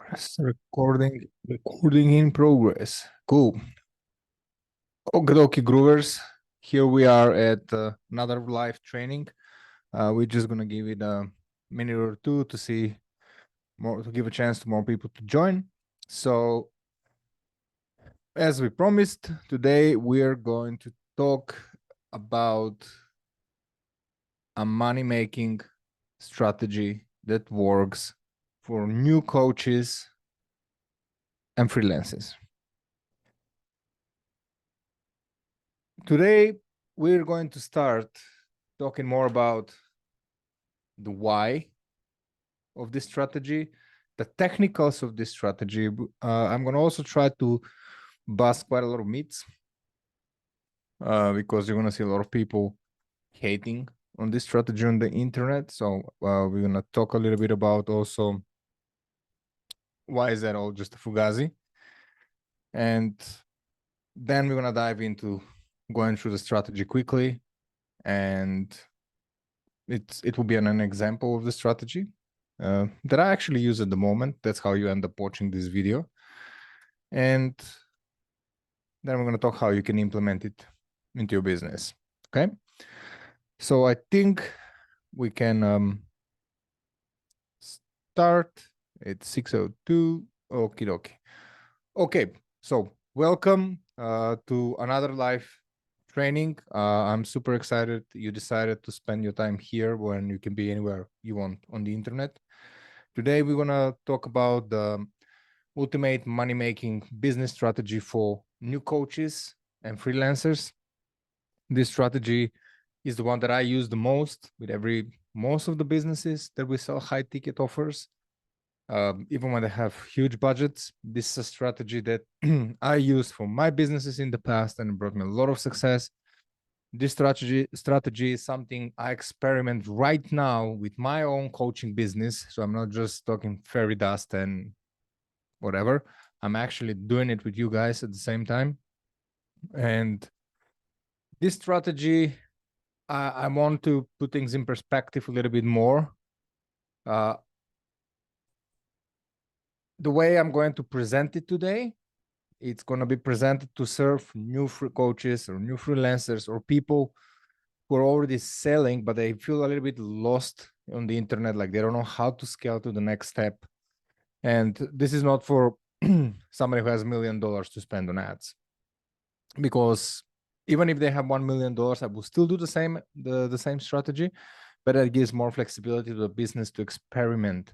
Recording in progress. Cool. Okay, dokie, Groovers. Here we are at another live training. We're just gonna give it a minute or two to see more, to give a chance to more people to join. So, as we promised, today we're going to talk about a money-making strategy that works for new coaches and freelancers. Today, we're going to start talking more about the why of this strategy, the technicals of this strategy. I'm going to also try to bust quite a lot of myths because you're going to see a lot of people hating on this strategy on the internet. So we're going to talk a little bit about also why is that all just a fugazi. And then we're going to dive into going through the strategy quickly, and it will be an example of the strategy that I actually use at the moment. That's how you end up watching this video. And then we're going to talk how you can implement it into your business. Okay. So I think we can start at 6:02. Okie dokie. Okay. So welcome to another live training. I'm super excited you decided to spend your time here when you can be anywhere you want on the internet. Today, we're going to talk about the ultimate money-making business strategy for new coaches and freelancers. This strategy is the one that I use the most with most of the businesses that we sell high-ticket offers. Even when they have huge budgets, this is a strategy that I used for my businesses in the past, and it brought me a lot of success. This strategy is something I experiment right now with my own coaching business. So I'm not just talking fairy dust and whatever. I'm actually doing it with you guys at the same time. And this strategy, I want to put things in perspective a little bit more. The way I'm going to present it today, it's going to be presented to serve new free coaches or new freelancers or people who are already selling, but they feel a little bit lost on the internet, like they don't know how to scale to the next step. And this is not for somebody who has $1 million to spend on ads, because even if they have $1 million, I will still do the same strategy, but it gives more flexibility to the business to experiment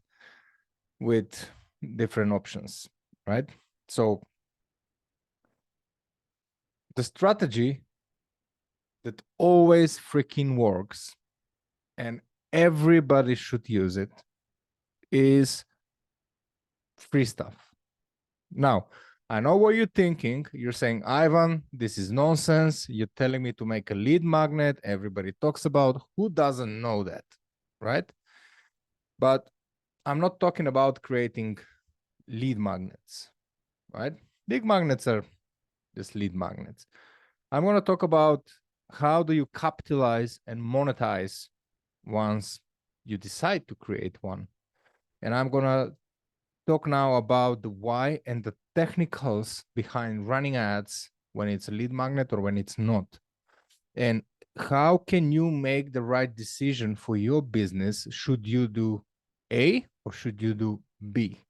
with different options, right? So the strategy that always freaking works and everybody should use it is free stuff. Now, I know what you're thinking. You're saying, Ivan, this is nonsense. You're telling me to make a lead magnet. Everybody talks about. Who doesn't know that, right? But I'm not talking about creating lead magnets, right? Lead magnets are just lead magnets. I'm going to talk about how do you capitalize and monetize once you decide to create one. And I'm going to talk now about the why and the technicals behind running ads when it's a lead magnet or when it's not. And how can you make the right decision for your business? Should you do A or should you do B?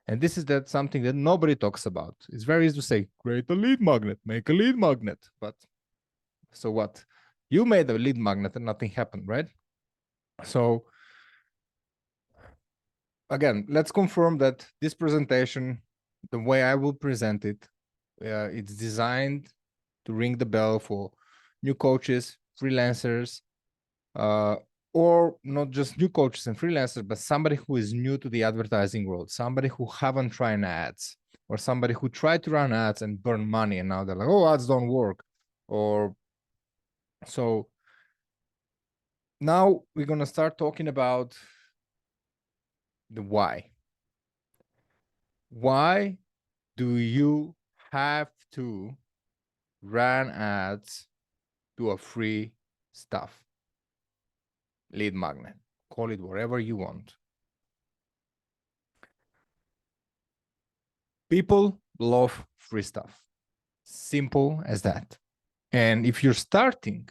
And this is something that nobody talks about. It's very easy to say, create a lead magnet, make a lead magnet. But so what? You made a lead magnet and nothing happened, right? So again, let's confirm that this presentation, the way I will present it, it's designed to ring the bell for new coaches, freelancers, or not just new coaches and freelancers, but somebody who is new to the advertising world, somebody who haven't tried ads, or somebody who tried to run ads and burn money, and now they're like, oh, ads don't work. Or so now we're going to start talking about the why. Why do you have to run ads to a free stuff? Lead magnet, call it whatever you want. People love free stuff. Simple as that. And if you're starting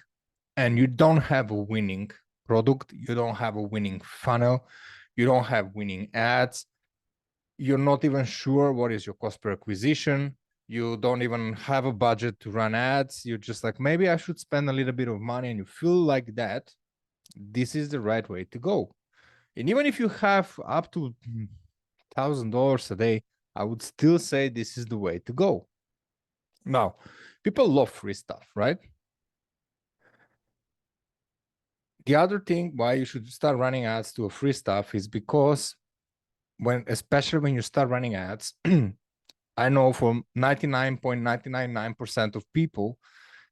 and you don't have a winning product, you don't have a winning funnel, you don't have winning ads, you're not even sure what is your cost per acquisition, you don't even have a budget to run ads, you're just like, maybe I should spend a little bit of money, and you feel like that, this is the right way to go. And even if you have up to $1,000 a day, I would still say this is the way to go. Now, people love free stuff, right? The other thing why you should start running ads to a free stuff is because especially when you start running ads, I know from 99.999% of people,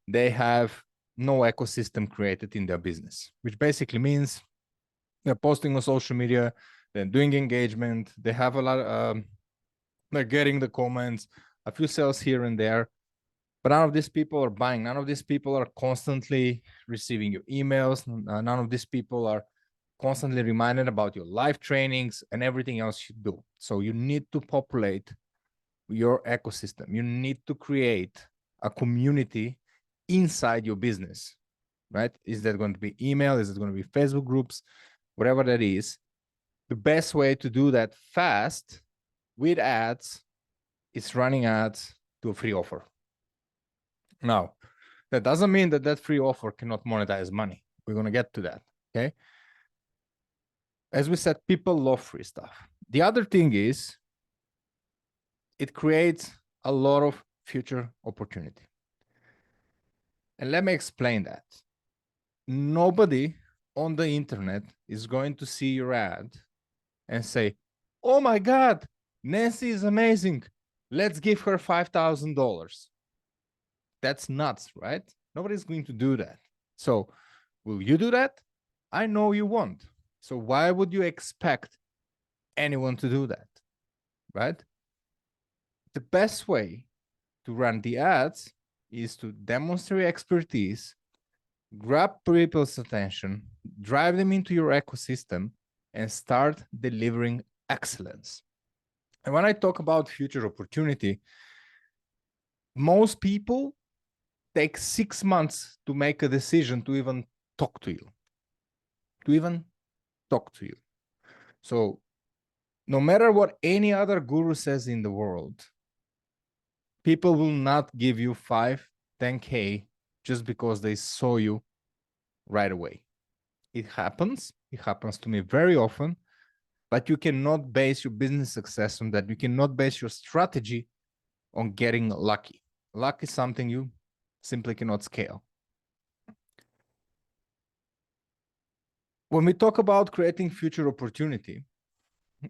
they have no ecosystem created in their business, which basically means they're posting on social media, they're doing engagement, they have a lot of, they're getting the comments, a few sales here and there, but none of these people are buying. None of these people are constantly receiving your emails. None of these people are constantly reminded about your live trainings and everything else you do. So you need to populate your ecosystem. You need to create a community inside your business, right? Is that going to be email? Is it going to be Facebook groups? Whatever that is. The best way to do that fast with ads is running ads to a free offer. Now, that doesn't mean that that free offer cannot monetize money. We're going to get to that, okay? As we said, people love free stuff. The other thing is it creates a lot of future opportunity. And let me explain that. Nobody on the internet is going to see your ad and say, oh my God, Nancy is amazing. Let's give her $5,000. That's nuts, right? Nobody's going to do that. So will you do that? I know you won't. So why would you expect anyone to do that, right? The best way to run the ads is to demonstrate expertise, grab people's attention, drive them into your ecosystem, and start delivering excellence. And when I talk about future opportunity, most people take 6 months to make a decision to even talk to you, So no matter what any other guru says in the world, people will not give you 5, 10K just because they saw you right away. It happens to me very often, but you cannot base your business success on that. You cannot base your strategy on getting lucky. Luck is something you simply cannot scale. When we talk about creating future opportunity,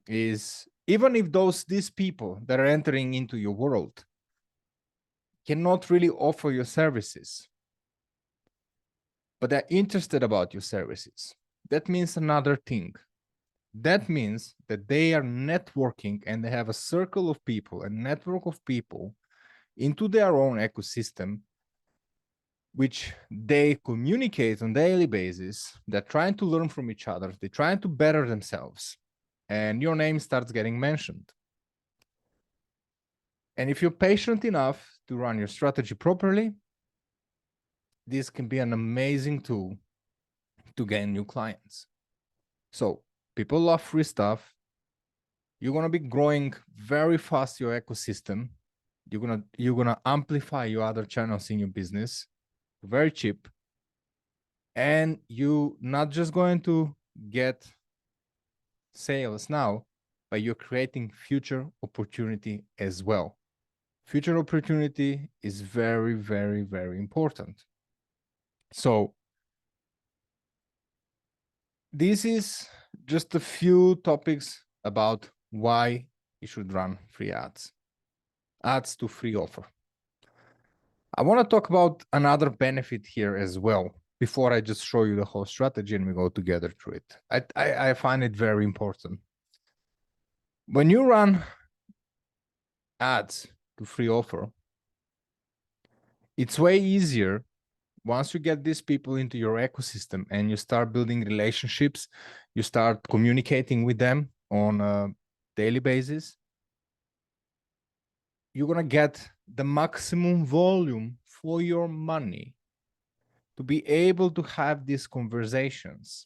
is even if these people that are entering into your world cannot really offer your services, but they're interested about your services, that means another thing. That means that they are networking and they have a circle of people, a network of people into their own ecosystem, which they communicate on a daily basis. They're trying to learn from each other. They're trying to better themselves. And your name starts getting mentioned. And if you're patient enough to run your strategy properly, this can be an amazing tool to gain new clients. So people love free stuff. You're going to be growing very fast your ecosystem. You're gonna amplify your other channels in your business very cheap. And you not just going to get sales now, but you're creating future opportunity as well. Future opportunity is very, very, very important. So this is just a few topics about why you should run free ads to free offer. I want to talk about another benefit here as well before I just show you the whole strategy and we go together through it. I find it very important. When you run ads to free offer, it's way easier once you get these people into your ecosystem and you start building relationships, you start communicating with them on a daily basis. you're going to get the maximum volume for your money to be able to have these conversations.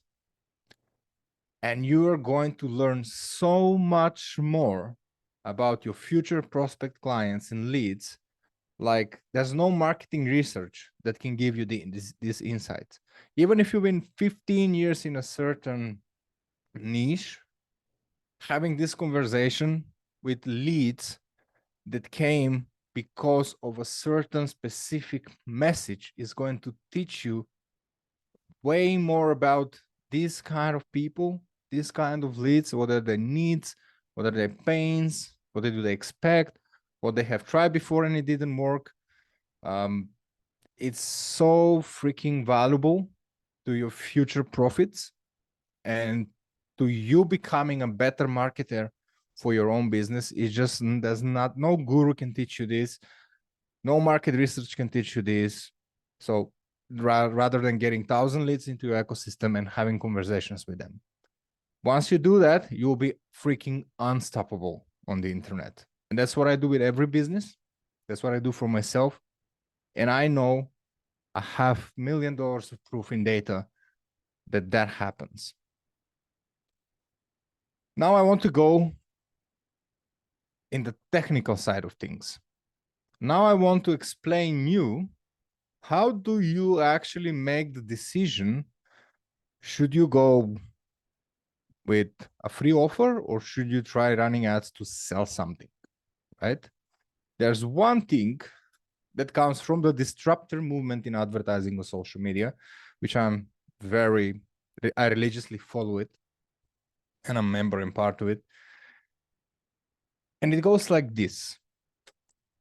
And you are going to learn so much more about your future prospect clients and leads. Like there's no marketing research that can give you this insight. Even if you've been 15 years in a certain niche, having this conversation with leads that came because of a certain specific message is going to teach you way more about these kind of people, these kind of leads, what are their needs, what are their pains, what do they expect, what they have tried before and it didn't work. It's so freaking valuable to your future profits and to you becoming a better marketer for your own business. It just does not, no guru can teach you this. No market research can teach you this. So rather than getting 1,000 leads into your ecosystem and having conversations with them. Once you do that, you'll be freaking unstoppable on the internet. And that's what I do with every business. That's what I do for myself. And I know I have $1 million of proof in data that that happens. Now I want to go in the technical side of things. Now I want to explain you how do you actually make the decision? Should you go with a free offer or should you try running ads to sell something, right? There's one thing that comes from the disruptor movement in advertising or social media, which I religiously follow it and I'm a member and part of it. And it goes like this.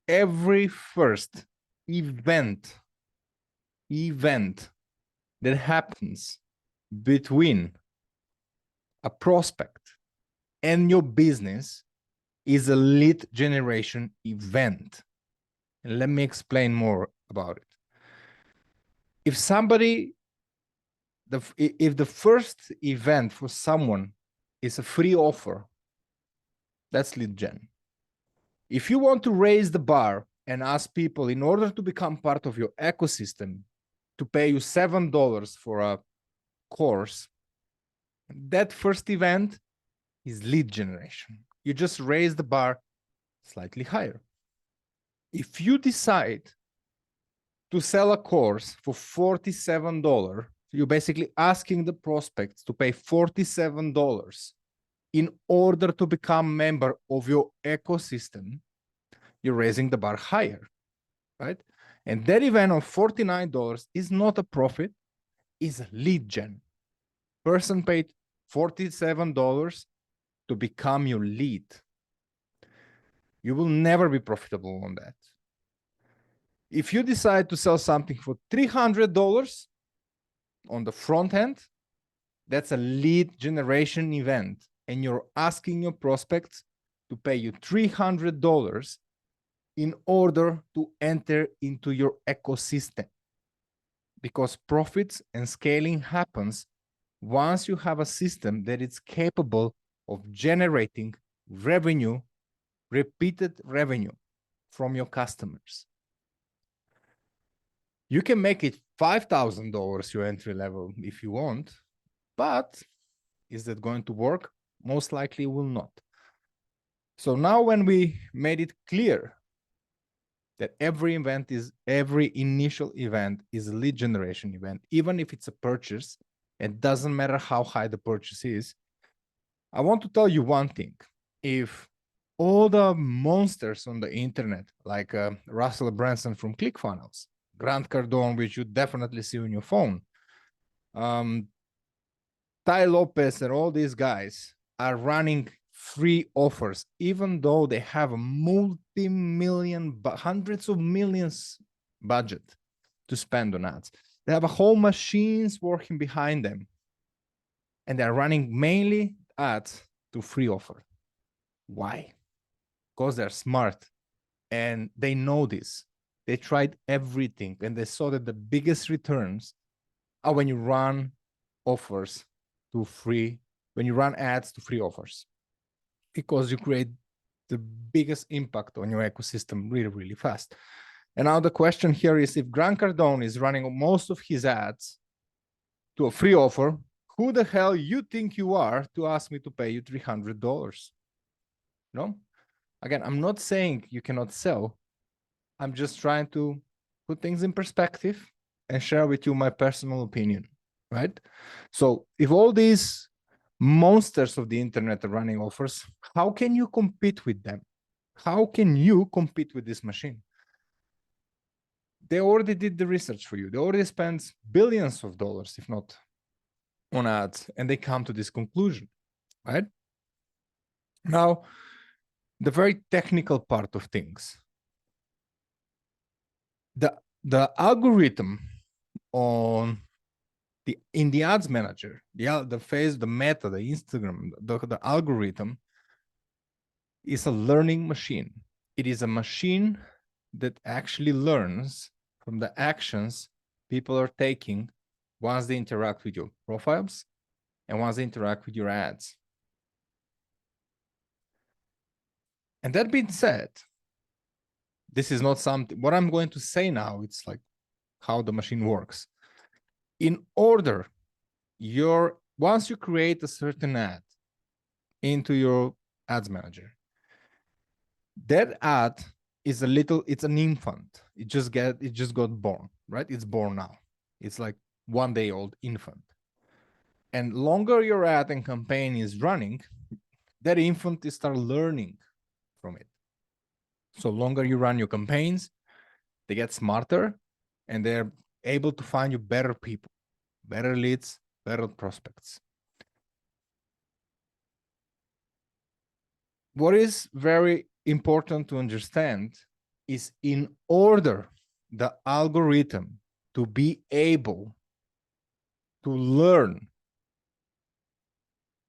Every first event that happens between a prospect and your business is a lead generation event. And let me explain more about it. If the first event for someone is a free offer, that's lead gen. If you want to raise the bar and ask people in order to become part of your ecosystem to pay you $7 for a course, that first event is lead generation. You just raise the bar slightly higher. If you decide to sell a course for $47, you're basically asking the prospects to pay $47 in order to become member of your ecosystem. You're raising the bar higher, right? And that event of $49 is not a profit, is a lead gen. Person paid $47 to become your lead. You will never be profitable on that. If you decide to sell something for $300 on the front end, that's a lead generation event. And you're asking your prospects to pay you $300 in order to enter into your ecosystem. Because profits and scaling happens once you have a system that is capable of generating revenue, repeated revenue from your customers. You can make it $5,000 your entry level if you want, but is that going to work? Most likely will not. So now when we made it clear that every initial event is a lead generation event, even if it's a purchase, it doesn't matter how high the purchase is. I want to tell you one thing. If all the monsters on the internet, like Russell Branson from ClickFunnels, Grant Cardone, which you definitely see on your phone, Ty Lopez and all these guys are running free offers, even though they have a multi-million, hundreds of millions budget to spend on ads. They have a whole machines working behind them. And they're running mainly ads to free offer. Why? Because they're smart and they know this. They tried everything and they saw that the biggest returns are when you run offers to free, when you run ads to free offers, because you create the biggest impact on your ecosystem really, really fast. And now the question here is, if Grant Cardone is running most of his ads to a free offer, who the hell you think you are to ask me to pay you $300? No? Again, I'm not saying you cannot sell. I'm just trying to put things in perspective and share with you my personal opinion, right? So if all these monsters of the internet are running offers, how can you compete with them? How can you compete with this machine? They already did the research for you. They already spent billions of dollars, if not on ads, and they come to this conclusion, right? Now, the very technical part of things. The algorithm on in the ads manager, the meta, the Instagram, the algorithm is a learning machine. It is a machine that actually learns from the actions people are taking once they interact with your profiles and once they interact with your ads. And that being said, this is not something, what I'm going to say now, it's like how the machine works. In order, once you create a certain ad into your ads manager, that ad is it's an infant. It just got born, right? It's born now. It's like 1 day old infant. And longer your ad and campaign is running, that infant is start learning from it. So longer you run your campaigns, they get smarter and they're able to find you better people, better leads, better prospects. What is very important to understand is, in order the algorithm to be able to learn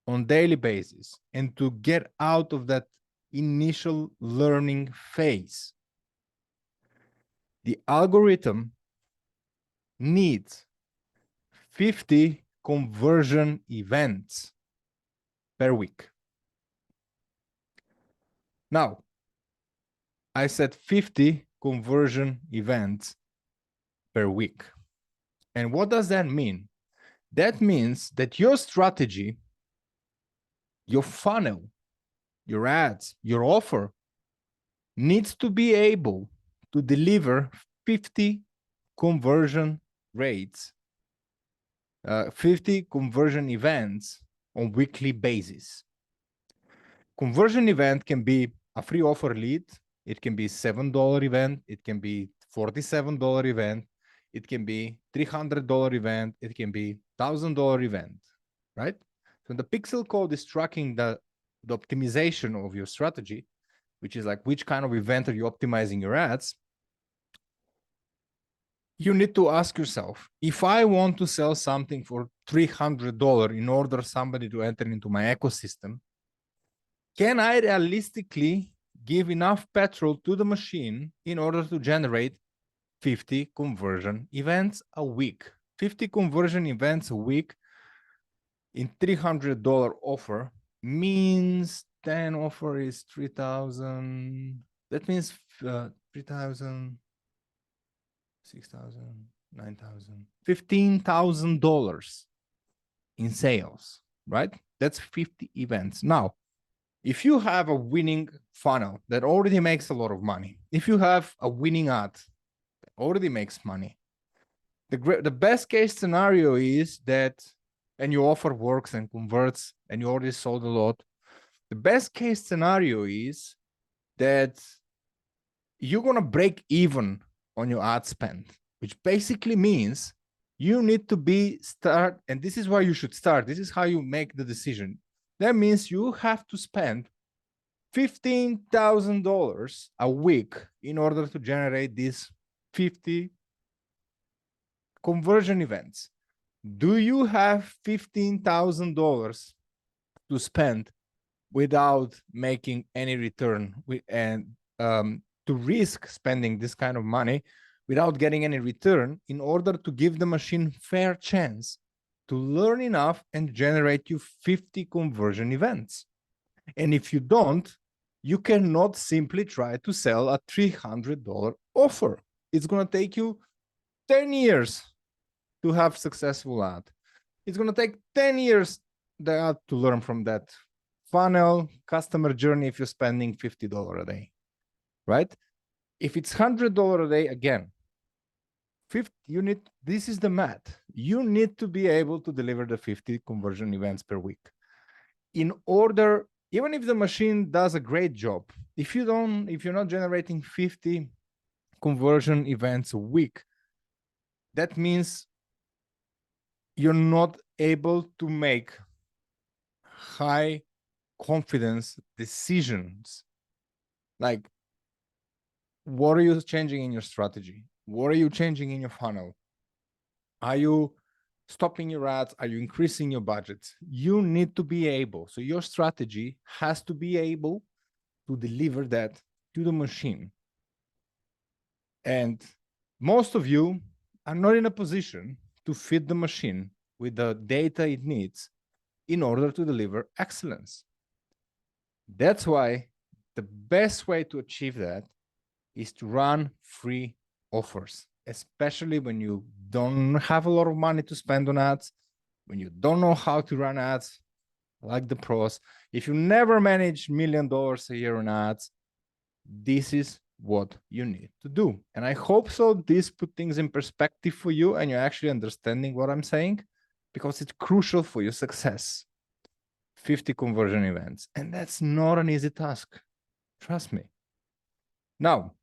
on daily basis and to get out of that initial learning phase, the algorithm needs 50 conversion events per week. Now, I said 50 conversion events per week. And what does that mean? That means that your strategy, your funnel, your ads, your offer needs to be able to deliver 50 conversion rates, 50 conversion events on weekly basis. Conversion event can be a free offer lead. It can be $7 event. It can be $47 event. It can be $300 event. It can be $1,000 event, right? So the pixel code is tracking the optimization of your strategy, which is like which kind of event are you optimizing your ads. You need to ask yourself, if I want to sell something for $300 in order somebody to enter into my ecosystem, can I realistically give enough petrol to the machine in order to generate 50 conversion events a week? 50 conversion events a week in $300 offer means 10 offer is 3,000. That means 3,000, 6,000, 9,000, $15,000 in sales, right? That's 50 events. Now, if you have a winning funnel that already makes a lot of money, if you have a winning ad that already makes money, the best case scenario is that, and your offer works and converts and you already sold a lot, the best case scenario is that you're going to break even on your ad spend, which basically means you need to start, and this is why you should start. This is how you make the decision. That means you have to spend $15,000 a week in order to generate these 50 conversion events. Do you have $15,000 to spend without making any return, and to risk spending this kind of money without getting any return in order to give the machine fair chance to learn enough and generate you 50 conversion events? And if you don't, You cannot simply try to sell a $300 offer. It's going to take you 10 years to have successful ad. It's going to take 10 years to learn from that funnel, customer journey if you're spending $50 a day, right? If it's $100 a day, again, 50, this is the math. You need to be able to deliver the 50 conversion events per week. In order, even if the machine does a great job, if you're not generating 50 conversion events a week, that means you're not able to make high confidence decisions. Like, what are you changing in your strategy? What are you changing in your funnel? Are you stopping your ads? Are you increasing your budgets? You need to be able. So your strategy has to be able to deliver that to the machine. And most of you are not in a position to feed the machine with the data it needs in order to deliver excellence. That's why the best way to achieve that is to run free offers, especially when you don't have a lot of money to spend on ads, when you don't know how to run ads like the pros. If you never manage $1 million a year on ads, this is what you need to do. And I hope so this put things in perspective for you and you're actually understanding what I'm saying, because it's crucial for your success. 50 conversion events. And that's not an easy task. Trust me. Now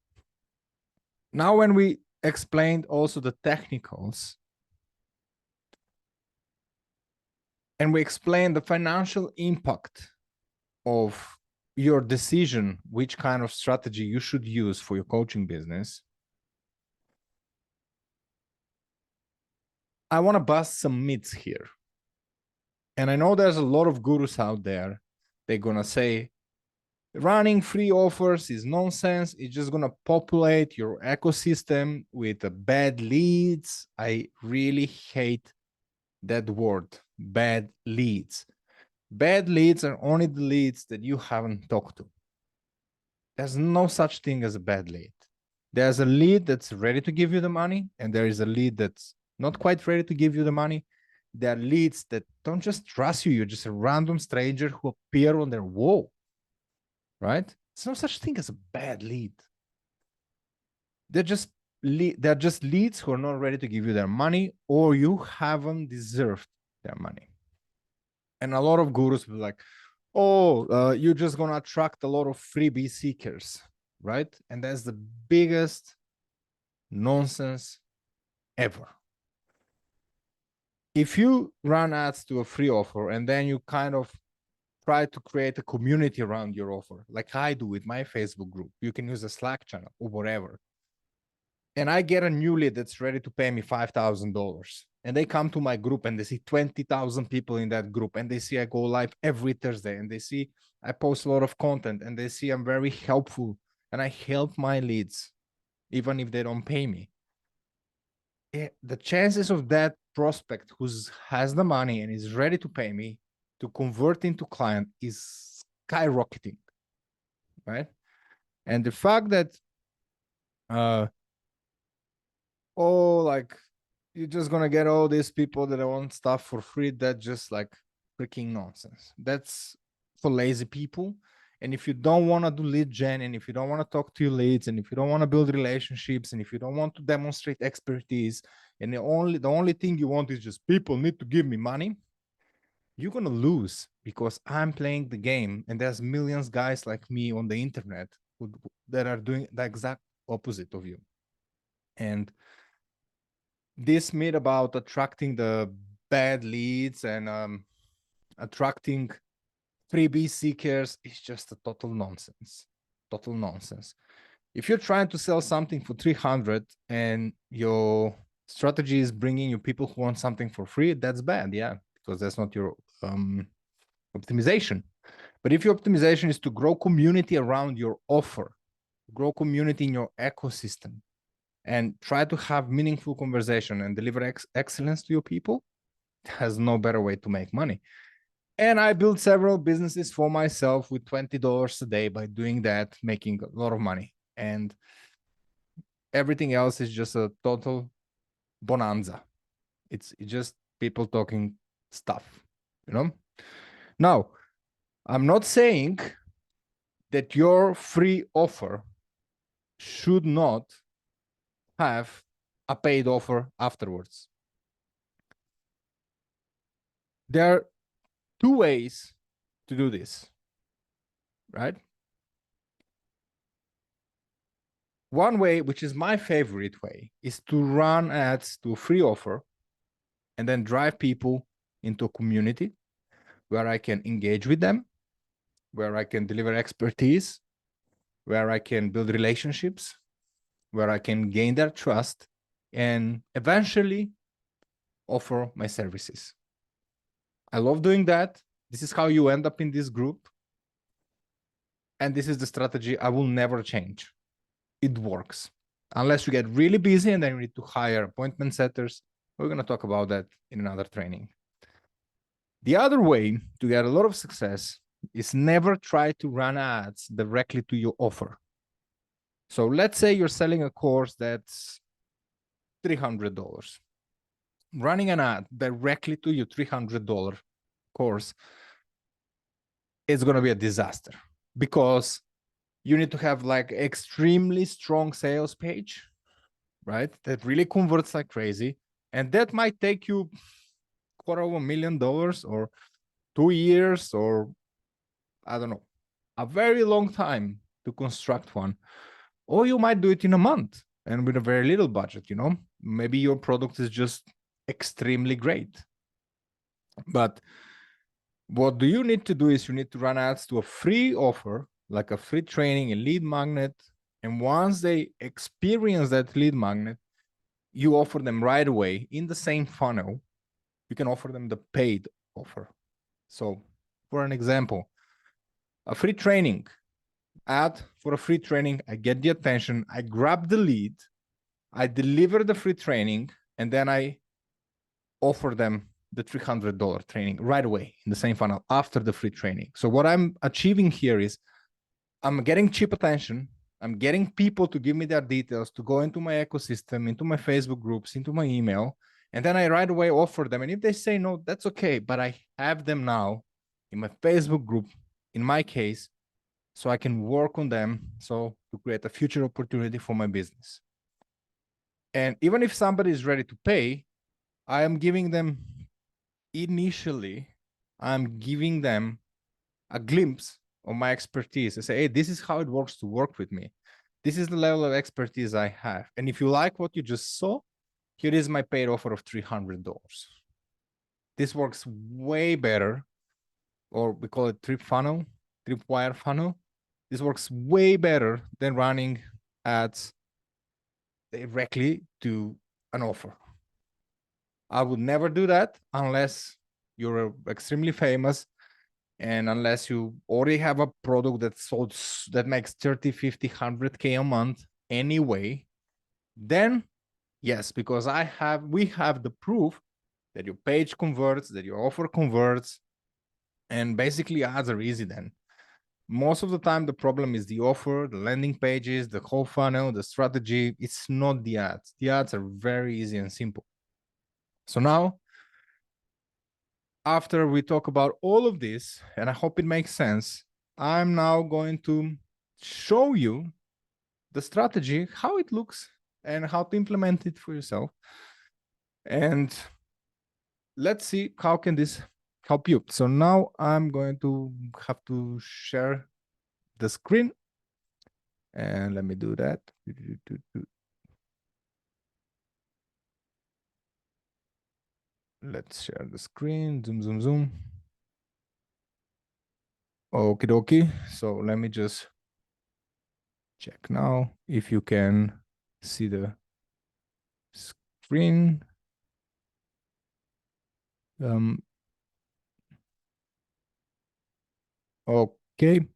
when we explained also the technicals and we explained the financial impact of your decision, which kind of strategy you should use for your coaching business, I want to bust some myths here. And I know there's a lot of gurus out there. They're going to say, running free offers is nonsense. It's just going to populate your ecosystem with bad leads. I really hate that word, bad leads. Bad leads are only the leads that you haven't talked to. There's no such thing as a bad lead. There's a lead that's ready to give you the money, and there is a lead that's not quite ready to give you the money. There are leads that don't just trust you. You're just a random stranger who appear on their wall, right? There's no such thing as a bad lead. They're just leads who are not ready to give you their money, or you haven't deserved their money. And a lot of gurus will be like, oh, you're just going to attract a lot of freebie seekers, right? And that's the biggest nonsense ever. If you run ads to a free offer and then you kind of try to create a community around your offer, like I do with my Facebook group, you can use a Slack channel or whatever. And I get a new lead that's ready to pay me $5,000. And they come to my group and they see 20,000 people in that group. And they see I go live every Thursday. And they see I post a lot of content. And they see I'm very helpful. And I help my leads, even if they don't pay me. The chances of that prospect who has the money and is ready to pay me to convert into client is skyrocketing, right? And the fact that like you're just gonna get all these people that want stuff for free, that's just like freaking nonsense. That's for lazy people. And if you don't want to do lead gen, and if you don't want to talk to your leads, and if you don't want to build relationships, and if you don't want to demonstrate expertise, and the only thing you want is just people need to give me money, you're gonna lose, because I'm playing the game and there's millions guys like me on the internet that are doing the exact opposite of you. And this myth about attracting the bad leads and attracting freebie seekers is just a total nonsense. Total nonsense. If you're trying to sell something for 300 and your strategy is bringing you people who want something for free, that's bad, yeah, because that's not your optimization. But if your optimization is to grow community around your offer, grow community in your ecosystem, and try to have meaningful conversation and deliver excellence to your people, it has no better way to make money. And I built several businesses for myself with $20 a day by doing that, making a lot of money. And everything else is just a total bonanza. It's just people talking stuff, you know? Now, I'm not saying that your free offer should not have a paid offer afterwards. There are two ways to do this, right? One way, which is my favorite way, is to run ads to a free offer and then drive people into a community where I can engage with them, where I can deliver expertise, where I can build relationships, where I can gain their trust, and eventually offer my services. I love doing that. This is how you end up in this group. And this is the strategy I will never change. It works. Unless you get really busy and then you need to hire appointment setters. We're going to talk about that in another training. The other way to get a lot of success is never try to run ads directly to your offer. So let's say you're selling a course that's $300. Running an ad directly to your $300 course is going to be a disaster because you need to have like extremely strong sales page, right? That really converts like crazy. And that might take you $250,000 or 2 years or I don't know, a very long time to construct one. Or you might do it in a month and with a very little budget, you know? Maybe your product is just extremely great. But what do you need to do is you need to run ads to a free offer, like a free training, a lead magnet. And once they experience that lead magnet, you offer them right away in the same funnel. You can offer them the paid offer. So for an example, a free training, ad for a free training, I get the attention, I grab the lead, I deliver the free training, and then I offer them the $300 training right away in the same funnel after the free training. So what I'm achieving here is I'm getting cheap attention. I'm getting people to give me their details, to go into my ecosystem, into my Facebook groups, into my email. And then I right away offer them. And if they say no, that's okay. But I have them now in my Facebook group, in my case, so I can work on them. So to create a future opportunity for my business. And even if somebody is ready to pay, I am giving them initially, I'm giving them a glimpse of my expertise. I say, hey, this is how it works to work with me. This is the level of expertise I have. And if you like what you just saw, here is my paid offer of $300. This works way better, or we call it tripwire funnel. This works way better than running ads directly to an offer. I would never do that unless you're extremely famous and unless you already have a product that makes 30, 50, 100K a month anyway. Then yes, because we have the proof that your page converts, that your offer converts, and basically ads are easy then. Most of the time, the problem is the offer, the landing pages, the whole funnel, the strategy. It's not the ads. The ads are very easy and simple. So now, after we talk about all of this, and I hope it makes sense, I'm now going to show you the strategy, how it looks, and how to implement it for yourself. And let's see how can this help you. So now I'm going to have to share the screen. And let me do that. Let's share the screen. Zoom, zoom, zoom. Okie dokie. So let me just check now if you can see the screen. Okay,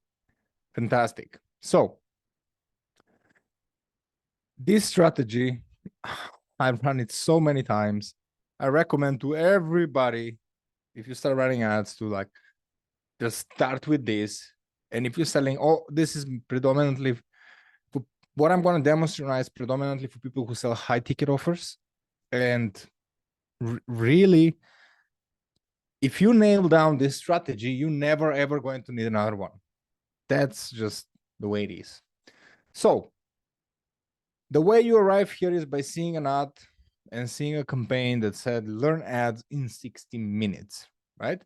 fantastic. So this strategy, I've run it so many times. I recommend to everybody, if you start running ads, to like just start with this. And if you're selling, this is predominantly for, what I'm going to demonstrate is predominantly for people who sell high ticket offers. And really, if you nail down this strategy, you're never ever going to need another one. That's just the way it is. So the way you arrive here is by seeing an ad and seeing a campaign that said learn ads in 60 minutes, right?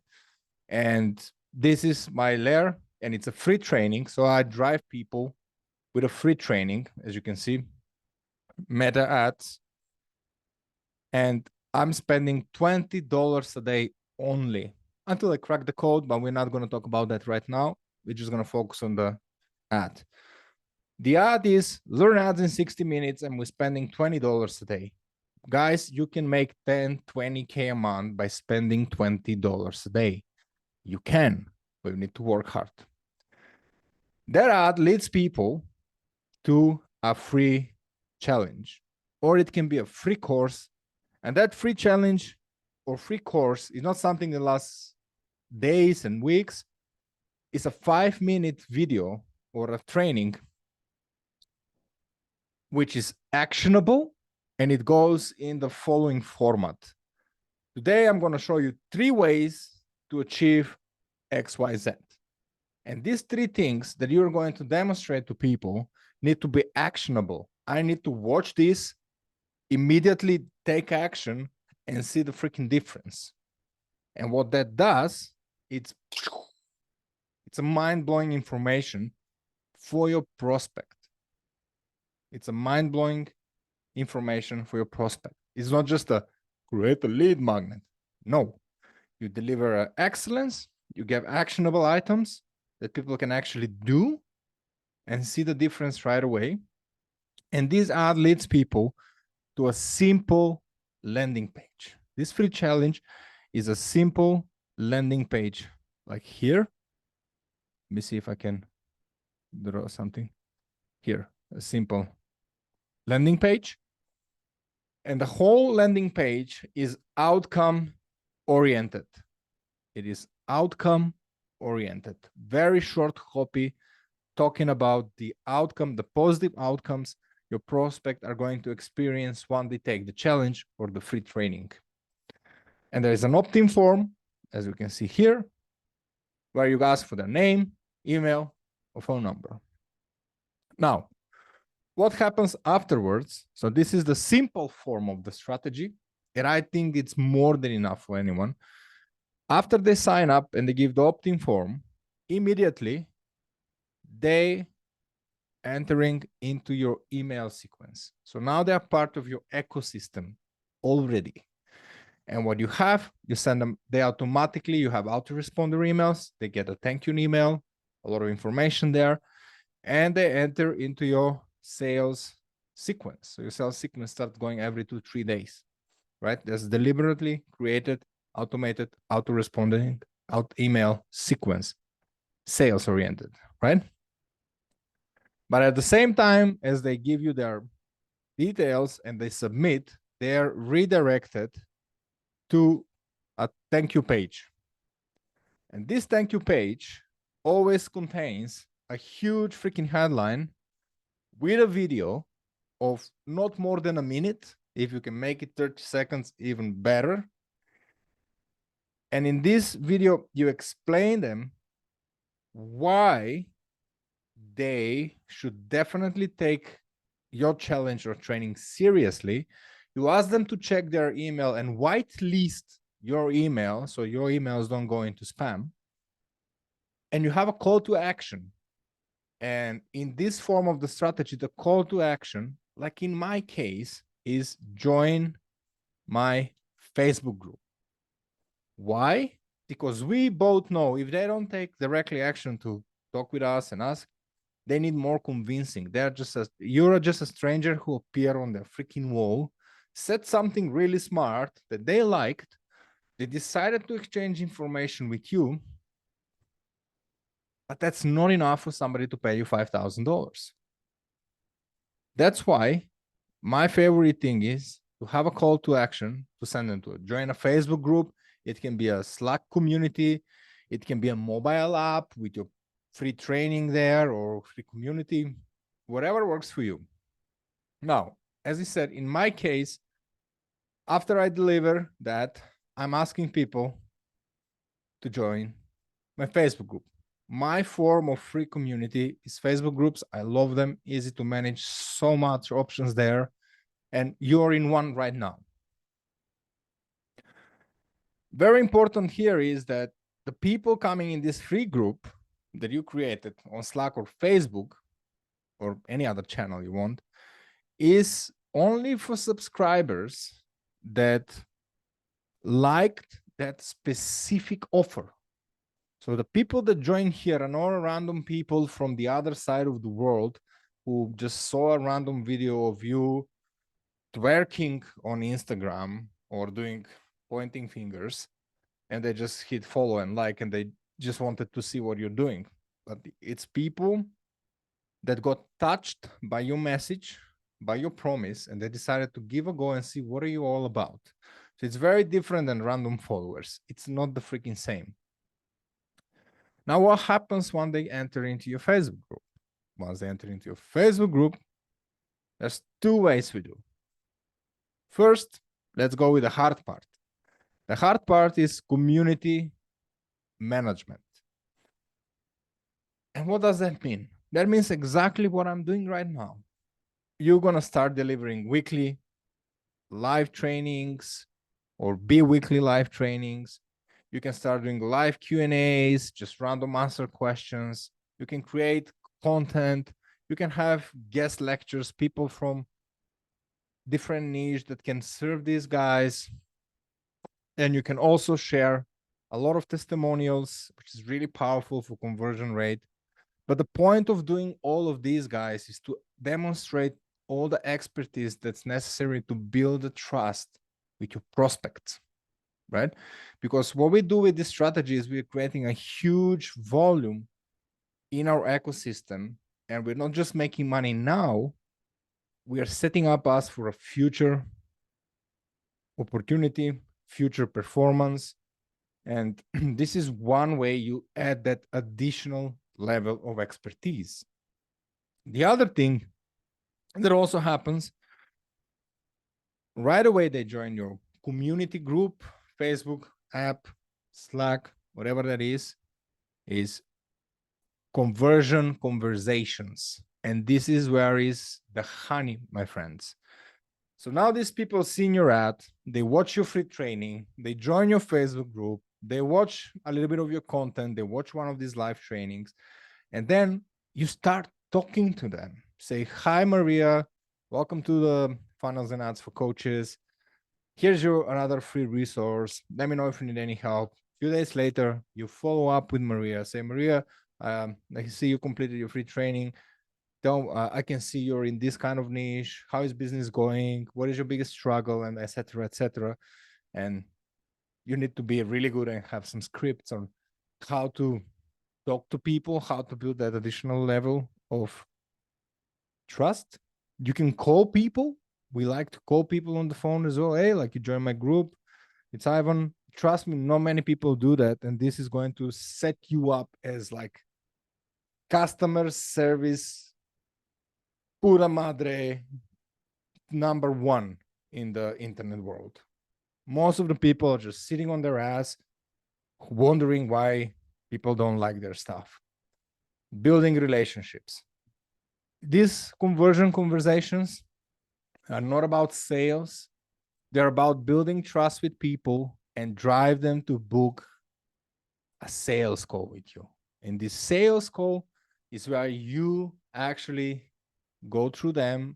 And this is my layer, and it's a free training. So I drive people with a free training, as you can see, meta ads. And I'm spending $20 a day only until I crack the code, but we're not going to talk about that right now. We're just going to focus on the ad. The ad is learn ads in 60 minutes, and we're spending $20 a day. Guys, you can make 10, 20K a month by spending $20 a day. You can, but you need to work hard. That ad leads people to a free challenge, or it can be a free course. And that free challenge or free course is not something that lasts days and weeks. It's a 5-minute video or a training, which is actionable, and it goes in the following format. Today, I'm going to show you 3 ways to achieve XYZ. And these 3 things that you're going to demonstrate to people need to be actionable. I need to watch this, immediately take action, and see the freaking difference. And what that does, it's a mind-blowing information for your prospect. It's a mind-blowing information for your prospect. It's not just a create a lead magnet. No, you deliver excellence, you give actionable items that people can actually do and see the difference right away. And this ad leads people to a simple landing page. This free challenge is a simple landing page like here. Let me see if I can draw something here, a simple landing page. And the whole landing page is outcome oriented. It is outcome oriented. Very short copy talking about the outcome, the positive outcomes your prospect are going to experience when they take the challenge or the free training. And there is an opt-in form, as you can see here, where you ask for their name, email, or phone number. Now, what happens afterwards? So this is the simple form of the strategy, and I think it's more than enough for anyone. After they sign up and they give the opt-in form, immediately they entering into your email sequence. So now they are part of your ecosystem already. And what you have, you send them, they automatically, you have autoresponder emails, they get a thank you email, a lot of information there, and they enter into your sales sequence. So your sales sequence starts going every 2-3 days, right? That's deliberately created, automated, autoresponding, email sequence, sales oriented, right? But at the same time as they give you their details and they submit, they're redirected to a thank you page. And this thank you page always contains a huge freaking headline with a video of not more than a minute. If you can make it 30 seconds, even better. And in this video, you explain them why they should definitely take your challenge or training seriously. You ask them to check their email and whitelist your email so your emails don't go into spam. And you have a call to action. And in this form of the strategy, the call to action, like in my case, is join my Facebook group. Why? Because we both know if they don't take directly action to talk with us and ask, they need more convincing. You're just a stranger who appeared on their freaking wall, said something really smart that they liked. They decided to exchange information with you, but that's not enough for somebody to pay you $5,000. That's why my favorite thing is to have a call to action to send them to join a Facebook group. It can be a Slack community. It can be a mobile app with your free training there or free community, whatever works for you. Now, as I said, in my case, after I deliver that, I'm asking people to join my Facebook group. My form of free community is Facebook groups. I love them, easy to manage, so much options there. And you're in one right now. Very important here is that the people coming in this free group that you created on Slack or Facebook or any other channel you want is only for subscribers that liked that specific offer. So the people that join here are not random people from the other side of the world who just saw a random video of you twerking on Instagram or doing pointing fingers, and they just hit follow and like, and they just wanted to see what you're doing. But it's people that got touched by your message, by your promise, and they decided to give a go and see what are you all about. So it's very different than random followers. It's not the freaking same. Now, what happens when they enter into your Facebook group? Once they enter into your Facebook group, there's two ways we do. First, let's go with the hard part. The hard part is community management. And what does that mean? That means exactly what I'm doing right now. You're going to start delivering weekly live trainings or bi-weekly live trainings. You can start doing live Q&As, just random answer questions. You can create content. You can have guest lectures, people from different niche that can serve these guys. And you can also share a lot of testimonials, which is really powerful for conversion rate. But the point of doing all of these guys is to demonstrate all the expertise that's necessary to build the trust with your prospects, right? Because what we do with this strategy is we're creating a huge volume in our ecosystem, and we're not just making money now, we are setting up us for a future opportunity, future performance. And this is one way you add that additional level of expertise. The other thing that also happens, right away they join your community group, Facebook, app, Slack, whatever that is conversion conversations. And this is where is the honey, my friends. So now these people see your ad, they watch your free training, they join your Facebook group, they watch a little bit of your content, they watch one of these live trainings, and then you start talking to them. Say, hi, Maria, welcome to the Funnels and Ads for Coaches. Here's your another free resource. Let me know if you need any help. A few days later, you follow up with Maria. Say, Maria, I see you completed your free training. I can see you're in this kind of niche. How is business going? What is your biggest struggle? And et cetera, et cetera. And you need to be really good and have some scripts on how to talk to people, how to build that additional level of trust. You can call people. We like to call people on the phone as well. Hey, like you join my group. It's Ivan. Trust me, not many people do that. And this is going to set you up as like customer service pura madre number one in the internet world. Most of the people are just sitting on their ass, wondering why people don't like their stuff. Building relationships. These conversion conversations are not about sales. They're about building trust with people and drive them to book a sales call with you. And this sales call is where you actually go through them.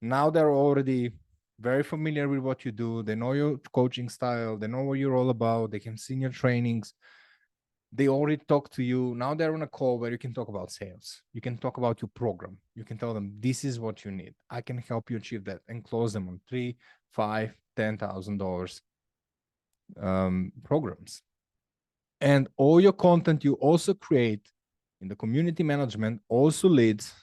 Now they're already very familiar with what you do. They know your coaching style. They know what you're all about. They can see your trainings. They already talk to you. Now they're on a call where you can talk about sales. You can talk about your program. You can tell them, this is what you need. I can help you achieve that, and close them on $3,000, $5,000, $10,000 programs. And all your content you also create in the community management also leads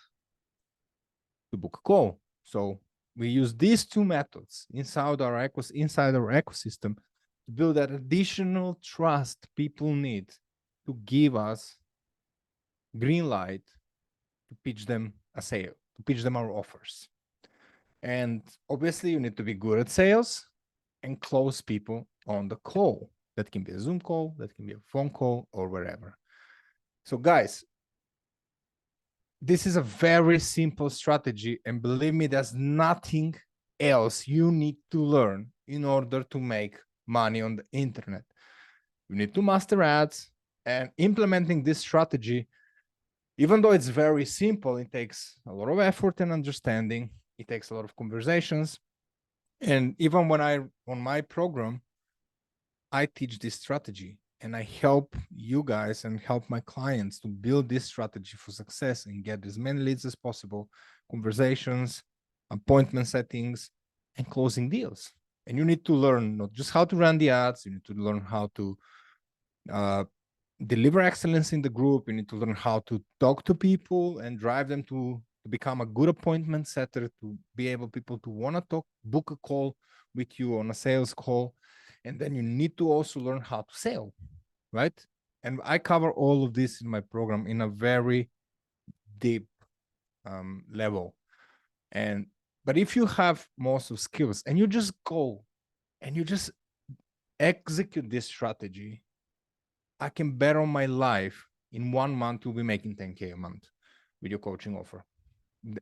to book a call. So we use these two methods inside our ecosystem to build that additional trust people need to give us green light to pitch them a sale, to pitch them our offers. And obviously, you need to be good at sales and close people on the call. That can be a Zoom call, that can be a phone call, or wherever. So, guys, this is a very simple strategy. And believe me, there's nothing else you need to learn in order to make money on the internet. You need to master ads, and implementing this strategy, even though it's very simple, it takes a lot of effort and understanding. It takes a lot of conversations. And even when on my program, I teach this strategy and I help you guys and help my clients to build this strategy for success and get as many leads as possible, conversations, appointment settings, and closing deals. And you need to learn not just how to run the ads, you need to learn how to deliver excellence in the group. You need to learn how to talk to people and drive them to become a good appointment setter, to be able people to want to talk, book a call with you on a sales call. And then you need to also learn how to sell, right? And I cover all of this in my program in a very deep level. But if you have most of skills and you just go and you just execute this strategy, I can bet on my life in 1 month you'll be making 10K a month with your coaching offer.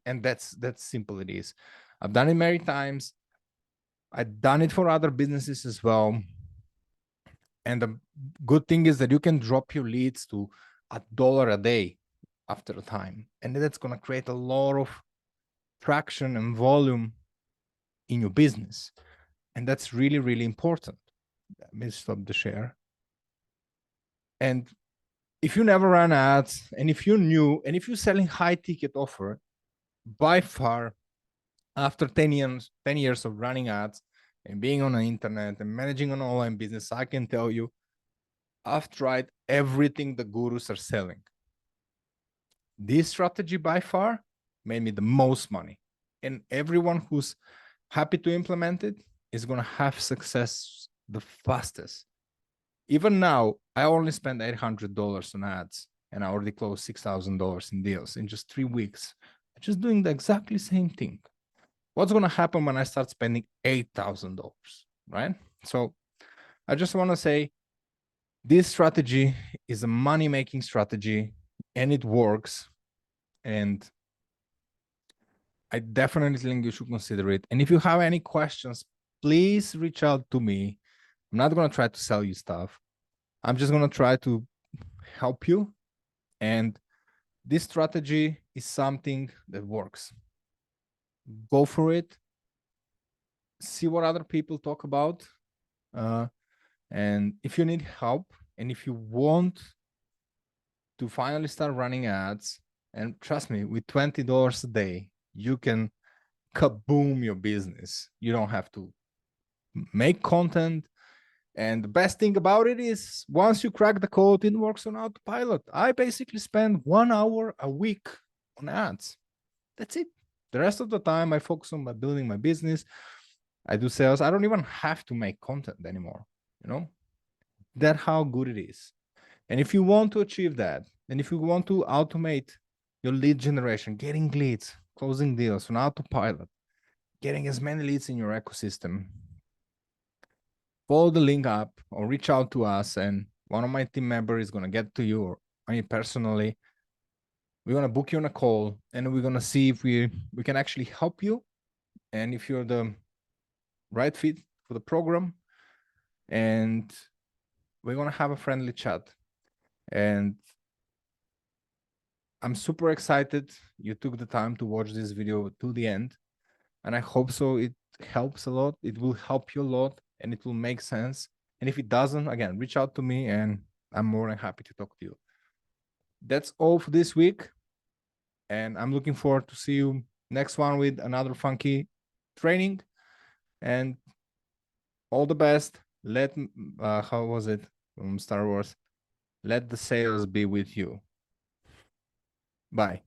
And that's simple it is. I've done it many times. I've done it for other businesses as well. And the good thing is that you can drop your leads to $1 a day after a time. And that's going to create a lot of traction and volume in your business. And that's really, really important. Let me stop the share. And if you never run ads, and if you're new, and if you're selling high ticket offer, by far, after 10 years of running ads and being on the internet and managing an online business, I can tell you, I've tried everything the gurus are selling. This strategy by far made me the most money. And everyone who's happy to implement it is going to have success the fastest. Even now, I only spend $800 on ads and I already closed $6,000 in deals in just 3 weeks. Just doing the exactly same thing. What's going to happen when I start spending $8,000, right? So I just want to say this strategy is a money-making strategy and it works. And I definitely think you should consider it. And if you have any questions, please reach out to me. I'm not going to try to sell you stuff. I'm just going to try to help you. And this strategy is something that works. Go for it. See what other people talk about. And if you need help and if you want to finally start running ads, and trust me, with $20 a day, you can kaboom your business. You don't have to make content. And the best thing about it is once you crack the code, it works on autopilot. I basically spend 1 hour a week on ads. That's it. The rest of the time, I focus on building my business. I do sales. I don't even have to make content anymore. That's how good it is. And if you want to achieve that, and if you want to automate your lead generation, getting leads, closing deals on autopilot, getting as many leads in your ecosystem, follow the link up or reach out to us, and one of my team members is going to get to you, or I mean personally. We're going to book you on a call and we're going to see if we can actually help you and if you're the right fit for the program. And we're going to have a friendly chat. And I'm super excited you took the time to watch this video to the end. And I hope so it helps a lot. It will help you a lot and it will make sense. And if it doesn't, again, reach out to me and I'm more than happy to talk to you. That's all for this week. And I'm looking forward to see you next one with another funky training. And all the best. How was it from Star Wars? Let the sales be with you. Bye.